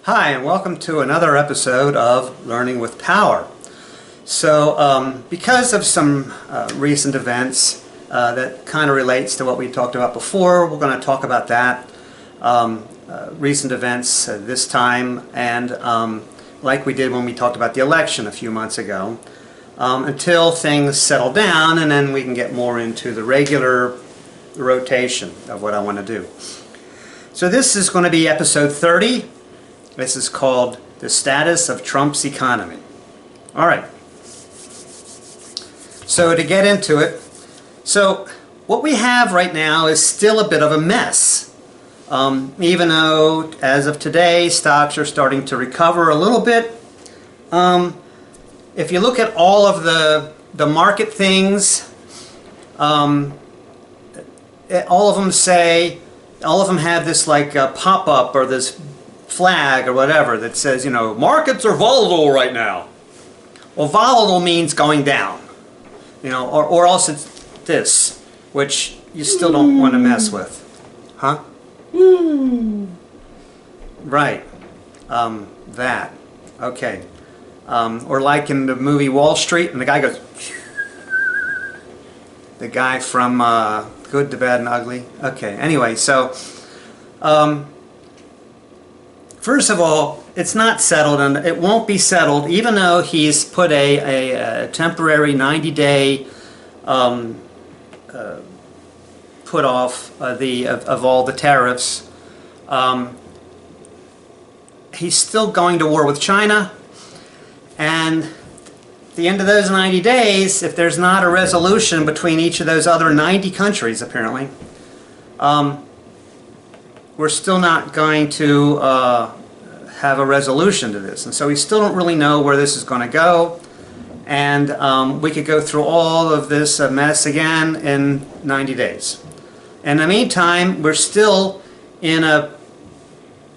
Hi, and welcome to another episode of Learning with Power. So, because of some recent events that kind of relates to what we talked about before, we're going to talk about that. Recent events this time, and like we did when we talked about the election a few months ago, until things settle down, and then we can get more into the regular rotation of what I want to do. So this is going to be episode 30. This is called The Status of Trump's Economy. All right. So to get into it, so what we have right now is still a bit of a mess. Even though, as of today, stocks are starting to recover a little bit. If you look at all of the market things, all of them have this like pop-up or this flag or whatever that says, you know, markets are volatile right now. Well, volatile means going down, you know, or else it's this, which you still don't want to mess with. Huh? Right. That. Okay. Or like in the movie Wall Street, and the guy goes, the guy from Good, the Bad, and Ugly. Okay, anyway, so first of all, it's not settled, and it won't be settled, even though he's put a temporary 90-day put off of all the tariffs. He's still going to war with China, and at the end of those 90 days, if there's not a resolution between each of those other 90 countries, apparently, we're still not going to have a resolution to this. And so we still don't really know where this is going to go. And we could go through all of this mess again in 90 days. In the meantime, we're still in a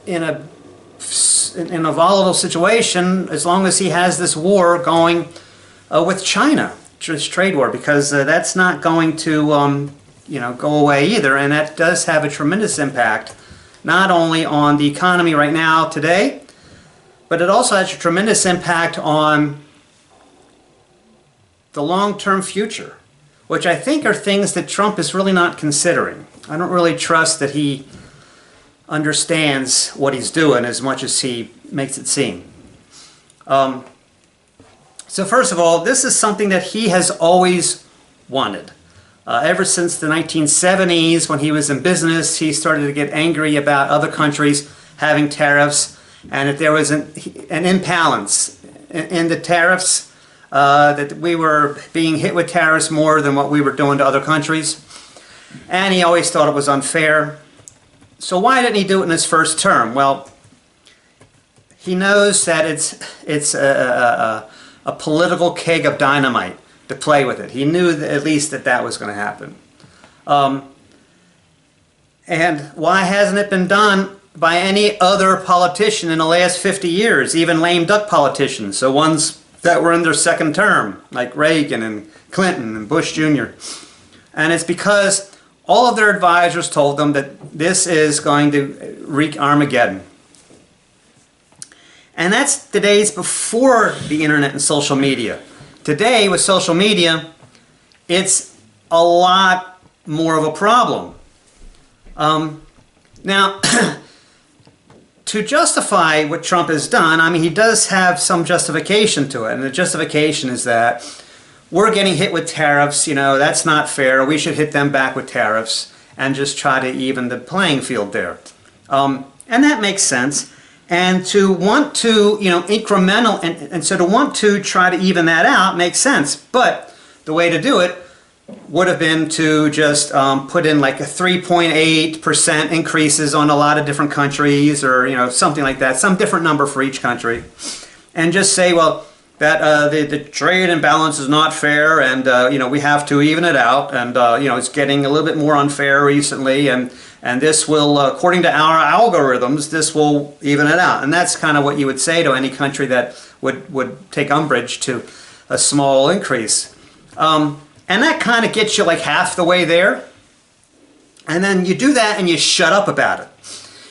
volatile situation as long as he has this war going with China, this trade war, because that's not going to go away either, and that does have a tremendous impact not only on the economy right now today, but it also has a tremendous impact on the long-term future, which I think are things that Trump is really not considering. I don't really trust that he understands what he's doing as much as he makes it seem. So first of all, this is something that he has always wanted. Ever since the 1970s, when he was in business, he started to get angry about other countries having tariffs, and that there was an imbalance in the tariffs, that we were being hit with tariffs more than what we were doing to other countries. And he always thought it was unfair. So why didn't he do it in his first term? Well, he knows that it's a political keg of dynamite to play with it. He knew that at least that was going to happen. And why hasn't it been done by any other politician in the last 50 years, even lame duck politicians, so ones that were in their second term, like Reagan and Clinton and Bush Jr. And it's because all of their advisors told them that this is going to wreak Armageddon. And that's the days before the internet and social media. Today, with social media, it's a lot more of a problem. Now, to justify what Trump has done, I mean, he does have some justification to it. And the justification is that we're getting hit with tariffs, you know, that's not fair. We should hit them back with tariffs and just try to even the playing field there. And that makes sense. And to want to, incremental, and so to want to try to even that out makes sense. But the way to do it would have been to just put in like a 3.8% increases on a lot of different countries, or something like that, some different number for each country, and just say, well, that the trade imbalance is not fair, and we have to even it out, and it's getting a little bit more unfair recently, and this will, according to our algorithms, this will even it out. And that's kind of what you would say to any country that would take umbrage to a small increase. And that kind of gets you like half the way there. And then you do that and you shut up about it.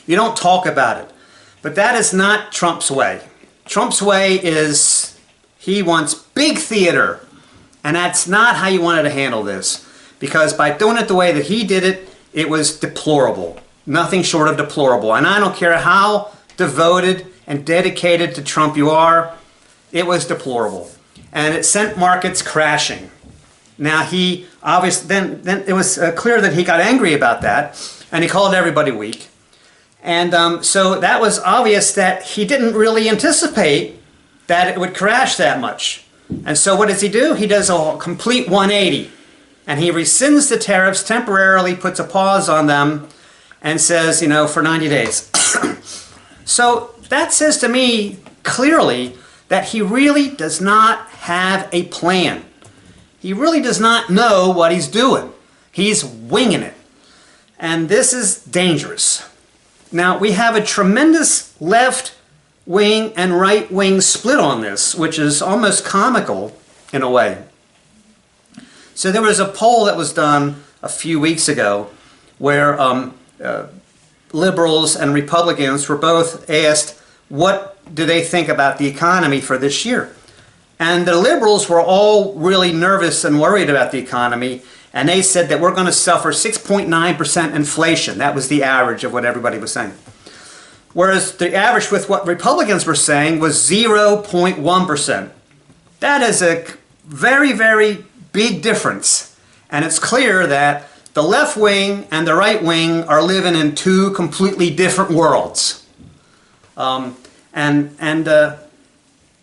You don't talk about it. But that is not Trump's way. Trump's way is he wants big theater. And that's not how you wanted to handle this. Because by doing it the way that he did it, it was deplorable. Nothing short of deplorable. And I don't care how devoted and dedicated to Trump you are, it was deplorable. And it sent markets crashing. Now he obviously, then it was clear that he got angry about that, and he called everybody weak. And so that was obvious that he didn't really anticipate that it would crash that much. And so what does he do? He does a complete 180. And he rescinds the tariffs temporarily, puts a pause on them, and says, you know, for 90 days. So that says to me clearly that he really does not have a plan. He really does not know what he's doing. He's winging it. And this is dangerous. Now, we have a tremendous left wing and right wing split on this, which is almost comical in a way. So there was a poll that was done a few weeks ago where liberals and Republicans were both asked what do they think about the economy for this year. And the liberals were all really nervous and worried about the economy, and they said that we're going to suffer 6.9% inflation. That was the average of what everybody was saying. Whereas the average with what Republicans were saying was 0.1%. That is a very, very big difference. And it's clear that the left wing and the right wing are living in two completely different worlds.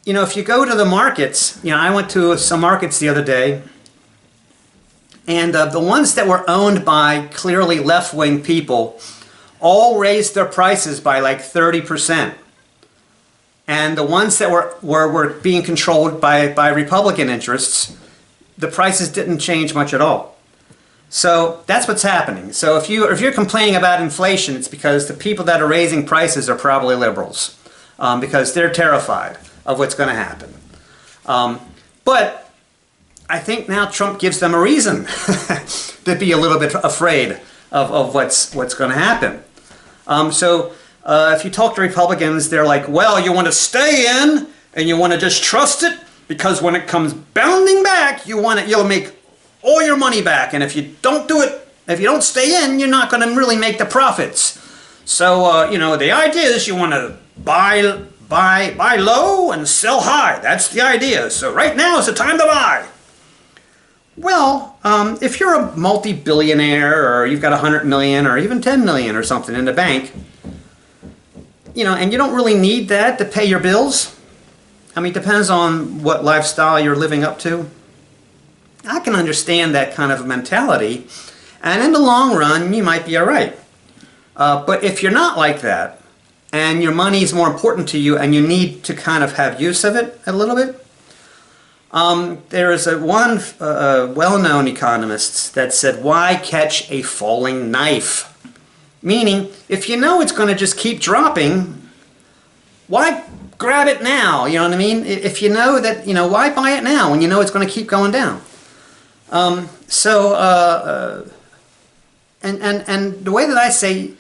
You know, if you go to the markets, you know, I went to some markets the other day, and the ones that were owned by clearly left-wing people all raised their prices by like 30%. And the ones that were being controlled by Republican interests, the prices didn't change much at all. So that's what's happening. So if you're complaining about inflation, it's because the people that are raising prices are probably liberals, because they're terrified of what's going to happen. But I think now Trump gives them a reason to be a little bit afraid of what's going to happen. If you talk to Republicans, they're like, well, you want to stay in and you want to just trust it, because when it comes bounding back, you'll make all your money back. And if you don't do it, if you don't stay in, you're not going to really make the profits. So, you know, the idea is you want to buy low and sell high. That's the idea. So right now is the time to buy. Well, if you're a multi-billionaire, or you've got 100 million or even 10 million or something in the bank, you know, and you don't really need that to pay your bills. I mean, it depends on what lifestyle you're living up to. I can understand that kind of mentality, and in the long run, you might be all right. But if you're not like that, and your money is more important to you, and you need to kind of have use of it a little bit, there is one well-known economist that said, why catch a falling knife? Meaning, if you know it's going to just keep dropping, why grab it now? You know what I mean? If you know that, you know, why buy it now when you know it's going to keep going down? And the way that I say,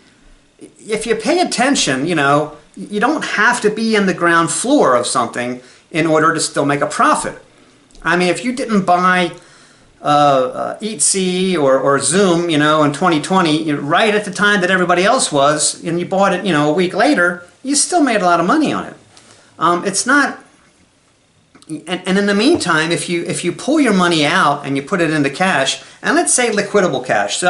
if you pay attention, you know, you don't have to be in the ground floor of something in order to still make a profit. I mean, if you didn't buy EatC or Zoom, you know, in 2020, you know, right at the time that everybody else was, and you bought it, you know, a week later, you still made a lot of money on it. It's not. And in the meantime, if you pull your money out and you put it into cash, and let's say liquidable cash, so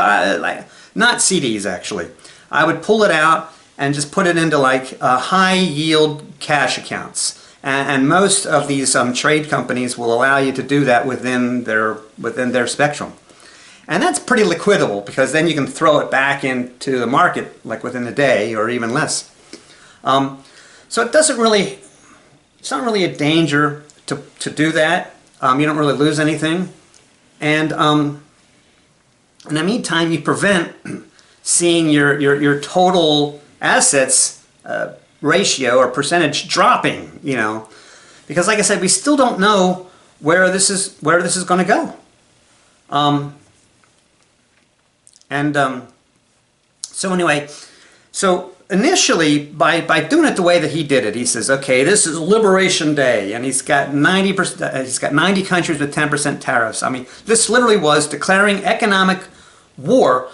not CDs actually, I would pull it out and just put it into like high yield cash accounts. And most of these trade companies will allow you to do that within their spectrum. And that's pretty liquidable, because then you can throw it back into the market like within a day or even less. So it's not really a danger to do that. You don't really lose anything. And in the meantime, you prevent seeing your total assets ratio or percentage dropping, you know, because like I said, we still don't know where this is going to go. So anyway, so initially, by doing it the way that he did it, he says, okay, this is Liberation Day, and he's got 90%, he's got 90 countries with 10% tariffs. I mean, this literally was declaring economic war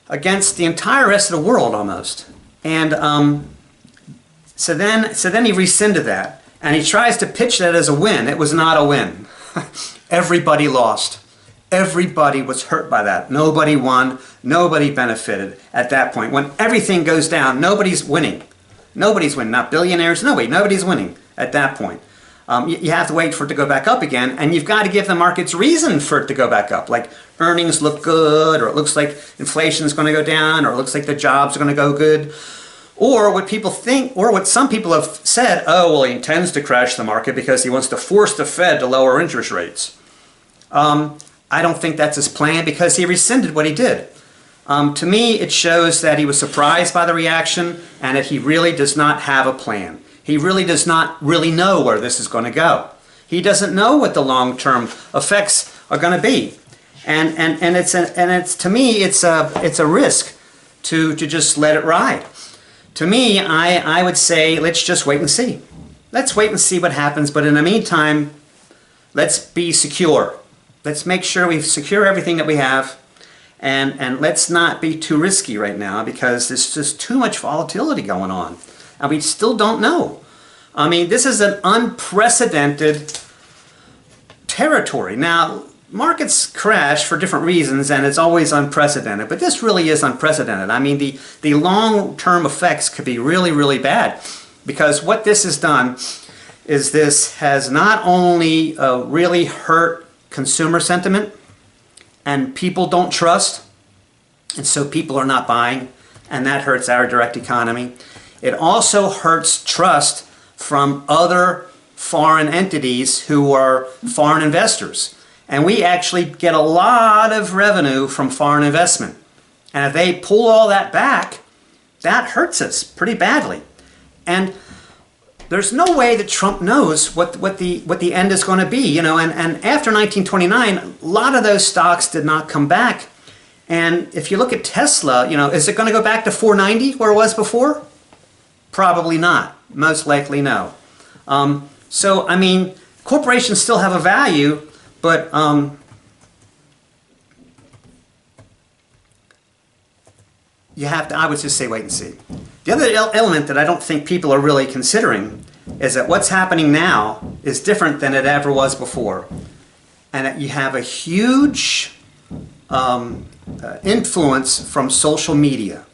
against the entire rest of the world almost. And so then he rescinded that, and he tries to pitch that as a win. It was not a win. Everybody lost. Everybody was hurt by that. Nobody won. Nobody benefited at that point. When everything goes down, nobody's winning. Nobody's winning. Not billionaires. Nobody's winning at that point. You have to wait for it to go back up again, and you've got to give the markets reason for it to go back up. Like earnings look good, or it looks like inflation is going to go down, or it looks like the jobs are going to go good. Or what people think, or what some people have said, oh, well, he intends to crash the market because he wants to force the Fed to lower interest rates. I don't think that's his plan because he rescinded what he did. To me, it shows that he was surprised by the reaction and that he really does not have a plan. He really does not really know where this is going to go. He doesn't know what the long-term effects are going to be. And it's to me, it's a risk to just let it ride. To me, I would say, let's just wait and see. Let's wait and see what happens. But in the meantime, let's be secure. Let's make sure we secure everything that we have, and let's not be too risky right now because there's just too much volatility going on. And we still don't know. I mean, this is an unprecedented territory. Now, markets crash for different reasons, and it's always unprecedented, but this really is unprecedented. I mean, the long-term effects could be really, really bad because what this has done is this has not only really hurt consumer sentiment, and people don't trust, and so people are not buying, and that hurts our direct economy. It also hurts trust from other foreign entities who are foreign investors. And we actually get a lot of revenue from foreign investment. And if they pull all that back, that hurts us pretty badly. And there's no way that Trump knows what the end is going to be, you know. And after 1929, a lot of those stocks did not come back. And if you look at Tesla, you know, is it going to go back to 490 where it was before? Probably not. Most likely no. So I mean, corporations still have a value, but you have to, I would just say wait and see. The other element that I don't think people are really considering is that what's happening now is different than it ever was before. And that you have a huge influence from social media.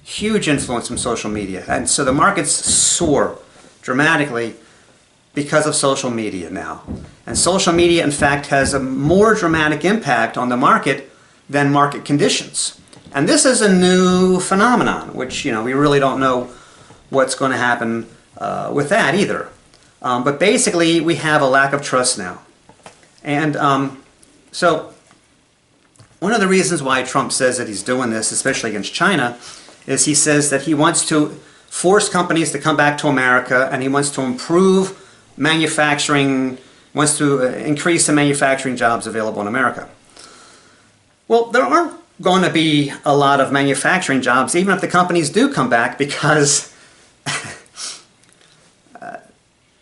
Huge influence from social media. And so the markets soar dramatically because of social media now. And social media, in fact, has a more dramatic impact on the market than market conditions. And this is a new phenomenon, which, you know, we really don't know what's going to happen with that either. But basically, we have a lack of trust now. And so one of the reasons why Trump says that he's doing this, especially against China, is he says that he wants to force companies to come back to America, and he wants to improve manufacturing, wants to increase the manufacturing jobs available in America. Well, there aren't going to be a lot of manufacturing jobs, even if the companies do come back, because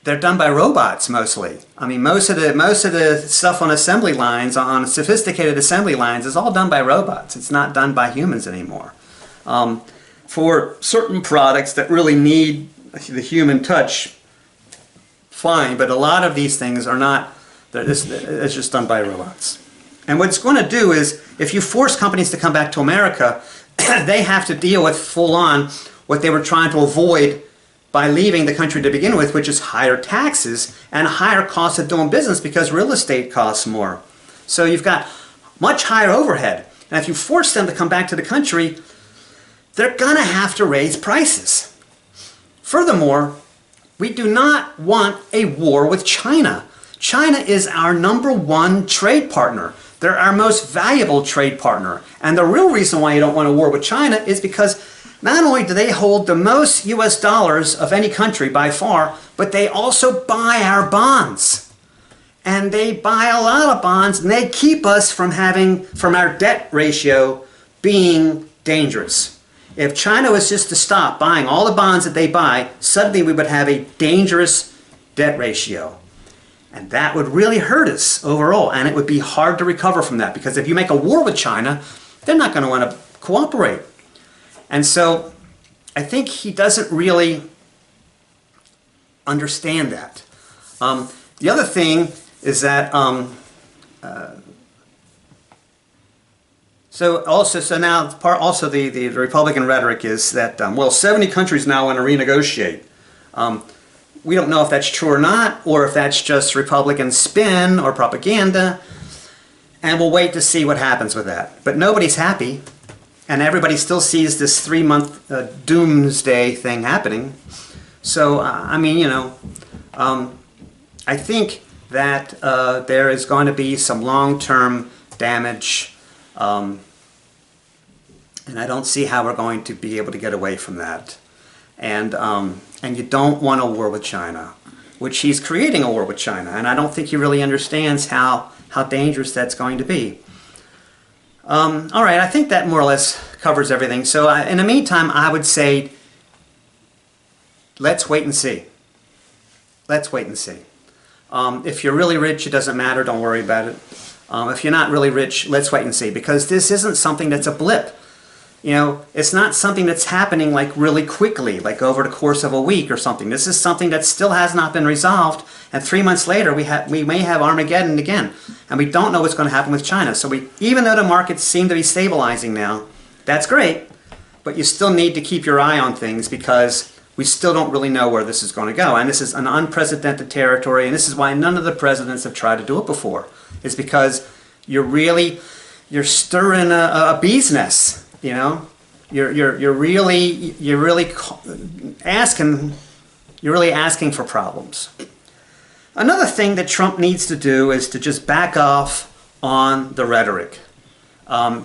they're done by robots mostly. I mean, most of the stuff on assembly lines, on sophisticated assembly lines, is all done by robots. It's not done by humans anymore. For certain products that really need the human touch, fine, but a lot of these things are not. It's just done by robots. And what it's going to do is, if you force companies to come back to America, they have to deal with full-on what they were trying to avoid by leaving the country to begin with, which is higher taxes and higher costs of doing business because real estate costs more. So you've got much higher overhead. And if you force them to come back to the country, they're going to have to raise prices. Furthermore, we do not want a war with China. China is our #1 trade partner. They're our most valuable trade partner. And the real reason why you don't want a war with China is because not only do they hold the most US dollars of any country by far, but they also buy our bonds. And they buy a lot of bonds, and they keep us from our debt ratio being dangerous. If China was just to stop buying all the bonds that they buy, suddenly we would have a dangerous debt ratio. And that would really hurt us overall, and it would be hard to recover from that, because if you make a war with China, they're not going to want to cooperate. And so I think he doesn't really understand that. The other thing is that so now the Republican rhetoric is that well, 70 countries now want to renegotiate. We don't know if that's true or not, or if that's just Republican spin or propaganda, and we'll wait to see what happens with that. But nobody's happy, and everybody still sees this 3-month doomsday thing happening. So I mean, you know, I think that there is going to be some long-term damage, and I don't see how we're going to be able to get away from that. And you don't want a war with China, which he's creating a war with China, and I don't think he really understands how dangerous that's going to be. All right, I think that more or less covers everything. So in the meantime, I would say, let's wait and see. Let's wait and see. If you're really rich, it doesn't matter. Don't worry about it. If you're not really rich, let's wait and see, because this isn't something that's a blip. You know, it's not something that's happening like really quickly, like over the course of a week or something. This is something that still has not been resolved, and 3 months later we may have Armageddon again, and we don't know what's going to happen with China. So even though the markets seem to be stabilizing now, that's great, but you still need to keep your eye on things, because we still don't really know where this is going to go. And this is an unprecedented territory, and this is why none of the presidents have tried to do it before. It's because you're stirring a bee's nest. You know, you're really asking for problems. Another thing that Trump needs to do is to just back off on the rhetoric.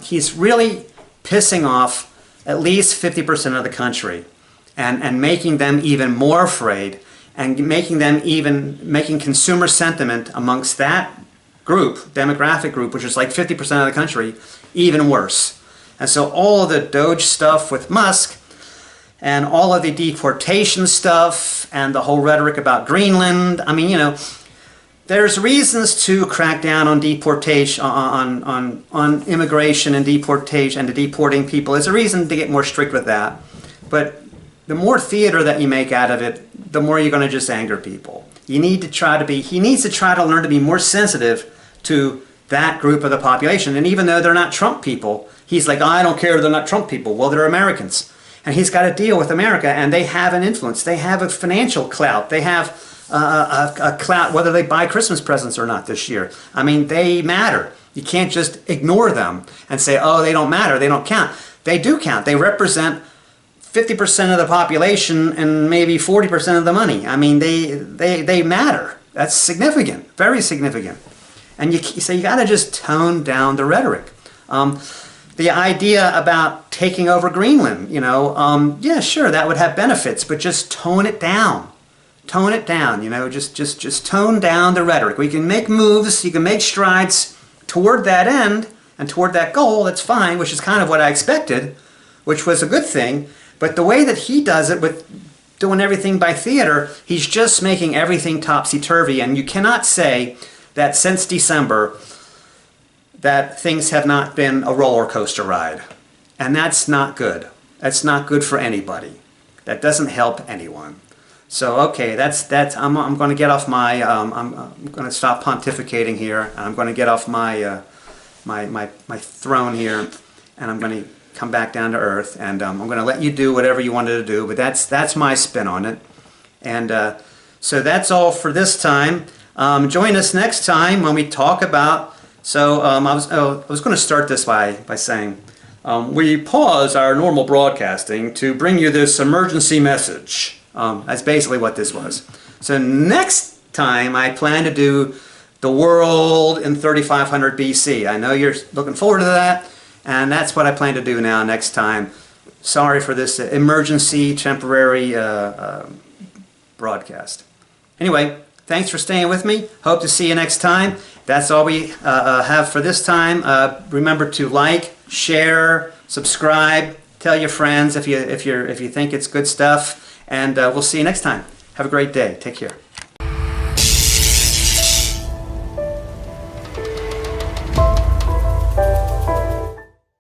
He's really pissing off at least 50% of the country, and making them even more afraid, and making consumer sentiment amongst that group, demographic group, which is like 50% of the country, even worse. And so all of the Doge stuff with Musk, and all of the deportation stuff, and the whole rhetoric about Greenland, I mean, you know, there's reasons to crack down on deportation, on immigration and deportation, and to deporting people. There's a reason to get more strict with that. But the more theater that you make out of it, the more you're going to just anger people. He needs to try to learn to be more sensitive to that group of the population. And even though they're not Trump people, he's like, oh, I don't care if they're not Trump people. Well, they're Americans. And he's got to deal with America, and they have an influence. They have a financial clout. They have a clout whether they buy Christmas presents or not this year. I mean, they matter. You can't just ignore them and say, oh, they don't matter, they don't count. They do count. They represent 50% of the population and maybe 40% of the money. I mean, they matter. That's significant, very significant. And so you got to just tone down the rhetoric. The idea about taking over Greenland, you know, yeah, sure, that would have benefits, but just tone it down. Tone it down, you know, just tone down the rhetoric. We can make moves, you can make strides toward that end and toward that goal, that's fine, which is kind of what I expected, which was a good thing. But the way that he does it with doing everything by theater, he's just making everything topsy-turvy, and you cannot say that since December that things have not been a roller coaster ride. And that's not good. That's not good for anybody. That doesn't help anyone. So okay, I'm going to get off my I'm going to stop pontificating here. I'm going to get off my my throne here, and I'm going to come back down to earth, and I'm going to let you do whatever you wanted to do, but that's my spin on it. And so that's all for this time. Join us next time when we talk about, I was going to start this by saying, we pause our normal broadcasting to bring you this emergency message. That's basically what this was. So next time I plan to do the world in 3500 BC. I know you're looking forward to that, and that's what I plan to do now next time. Sorry for this emergency temporary broadcast. Anyway, thanks for staying with me. Hope to see you next time. That's all we have for this time. Remember to like, share, subscribe. Tell your friends if you think it's good stuff. And we'll see you next time. Have a great day. Take care.